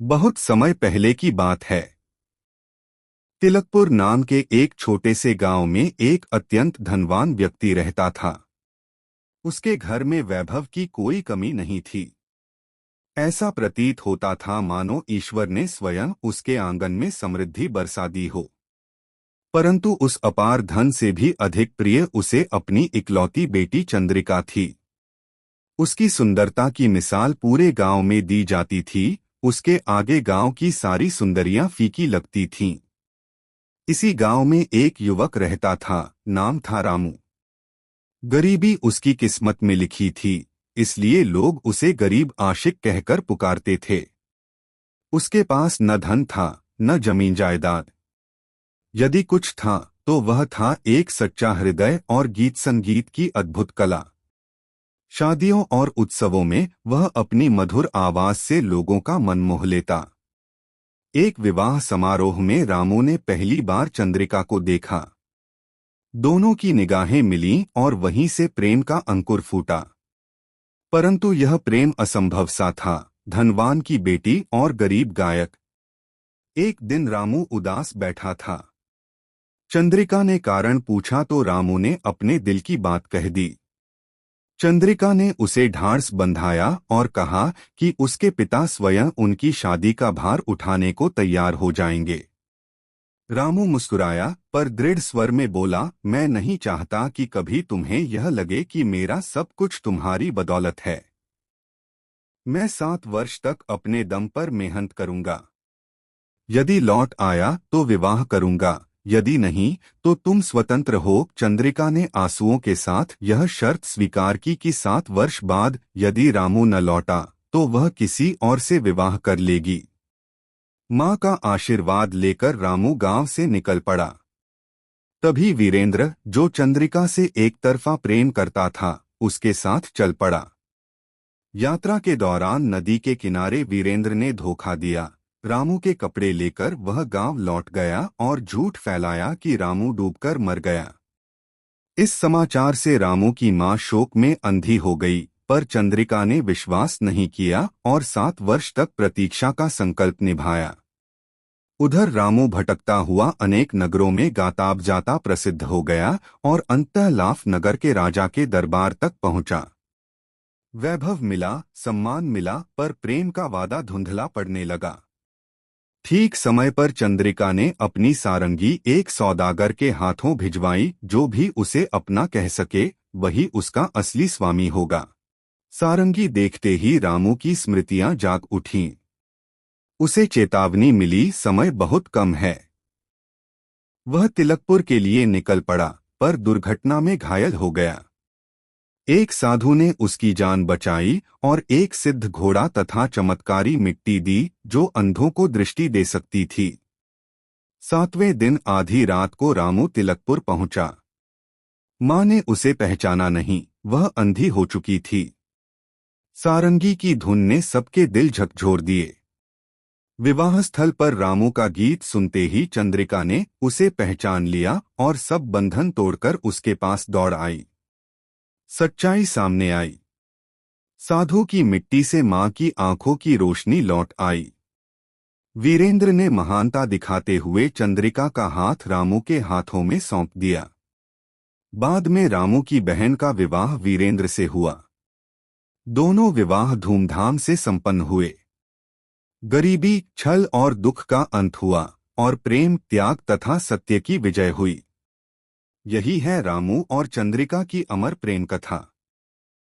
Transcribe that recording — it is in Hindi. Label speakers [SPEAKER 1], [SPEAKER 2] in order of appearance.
[SPEAKER 1] बहुत समय पहले की बात है। तिलकपुर नाम के एक छोटे से गांव में एक अत्यंत धनवान व्यक्ति रहता था। उसके घर में वैभव की कोई कमी नहीं थी। ऐसा प्रतीत होता था मानो ईश्वर ने स्वयं उसके आंगन में समृद्धि बरसा दी हो। परंतु उस अपार धन से भी अधिक प्रिय उसे अपनी इकलौती बेटी चंद्रिका थी। उसकी सुंदरता की मिसाल पूरे गांव में दी जाती थी। उसके आगे गांव की सारी सुंदरियां फीकी लगती थीं। इसी गांव में एक युवक रहता था, नाम था रामू। गरीबी उसकी किस्मत में लिखी थी, इसलिए लोग उसे गरीब आशिक कहकर पुकारते थे। उसके पास न धन था, न जमीन जायदाद। यदि कुछ था तो वह था एक सच्चा हृदय और गीत संगीत की अद्भुत कला। शादियों और उत्सवों में वह अपनी मधुर आवाज से लोगों का मन मोह लेता। एक विवाह समारोह में रामू ने पहली बार चंद्रिका को देखा। दोनों की निगाहें मिलीं और वहीं से प्रेम का अंकुर फूटा। परंतु यह प्रेम असंभव सा था, धनवान की बेटी और गरीब गायक। एक दिन रामू उदास बैठा था। चंद्रिका ने कारण पूछा तो रामू ने अपने दिल की बात कह दी। चंद्रिका ने उसे ढांढस बंधाया और कहा कि उसके पिता स्वयं उनकी शादी का भार उठाने को तैयार हो जाएंगे। रामू मुस्कुराया पर दृढ़ स्वर में बोला, मैं नहीं चाहता कि कभी तुम्हें यह लगे कि मेरा सब कुछ तुम्हारी बदौलत है। मैं 7 वर्ष तक अपने दम पर मेहनत करूंगा। यदि लौट आया तो विवाह करूंगा, यदि नहीं तो तुम स्वतंत्र हो। चंद्रिका ने आंसुओं के साथ यह शर्त स्वीकार की कि 7 वर्ष बाद यदि रामू न लौटा तो वह किसी और से विवाह कर लेगी। मां का आशीर्वाद लेकर रामू गांव से निकल पड़ा। तभी वीरेंद्र, जो चंद्रिका से एक तरफा प्रेम करता था, उसके साथ चल पड़ा। यात्रा के दौरान नदी के किनारे वीरेंद्र ने धोखा दिया। रामू के कपड़े लेकर वह गांव लौट गया और झूठ फैलाया कि रामू डूबकर मर गया। इस समाचार से रामू की मां शोक में अंधी हो गई, पर चंद्रिका ने विश्वास नहीं किया और 7 वर्ष तक प्रतीक्षा का संकल्प निभाया। उधर रामू भटकता हुआ अनेक नगरों में गाताब जाता प्रसिद्ध हो गया और अंततः लाफ नगर के राजा के दरबार तक पहुंचा। वैभव मिला, सम्मान मिला, पर प्रेम का वादा धुंधला पड़ने लगा। ठीक समय पर चंद्रिका ने अपनी सारंगी एक सौदागर के हाथों भिजवाई। जो भी उसे अपना कह सके वही उसका असली स्वामी होगा। सारंगी देखते ही रामू की स्मृतियां जाग उठीं। उसे चेतावनी मिली, समय बहुत कम है। वह तिलकपुर के लिए निकल पड़ा, पर दुर्घटना में घायल हो गया। एक साधु ने उसकी जान बचाई और एक सिद्ध घोड़ा तथा चमत्कारी मिट्टी दी, जो अंधों को दृष्टि दे सकती थी। 7वें दिन आधी रात को रामू तिलकपुर पहुंचा। मां ने उसे पहचाना नहीं, वह अंधी हो चुकी थी। सारंगी की धुन ने सबके दिल झकझोर दिए। विवाह स्थल पर रामू का गीत सुनते ही चंद्रिका ने उसे पहचान लिया और सब बंधन तोड़कर उसके पास दौड़ आई। सच्चाई सामने आई। साधु की मिट्टी से मां की आंखों की रोशनी लौट आई। वीरेंद्र ने महानता दिखाते हुए चंद्रिका का हाथ रामू के हाथों में सौंप दिया। बाद में रामू की बहन का विवाह वीरेंद्र से हुआ। दोनों विवाह धूमधाम से संपन्न हुए। गरीबी, छल और दुख का अंत हुआ और प्रेम, त्याग तथा सत्य की विजय हुई। यही है रामू और चंद्रिका की अमर प्रेम कथा।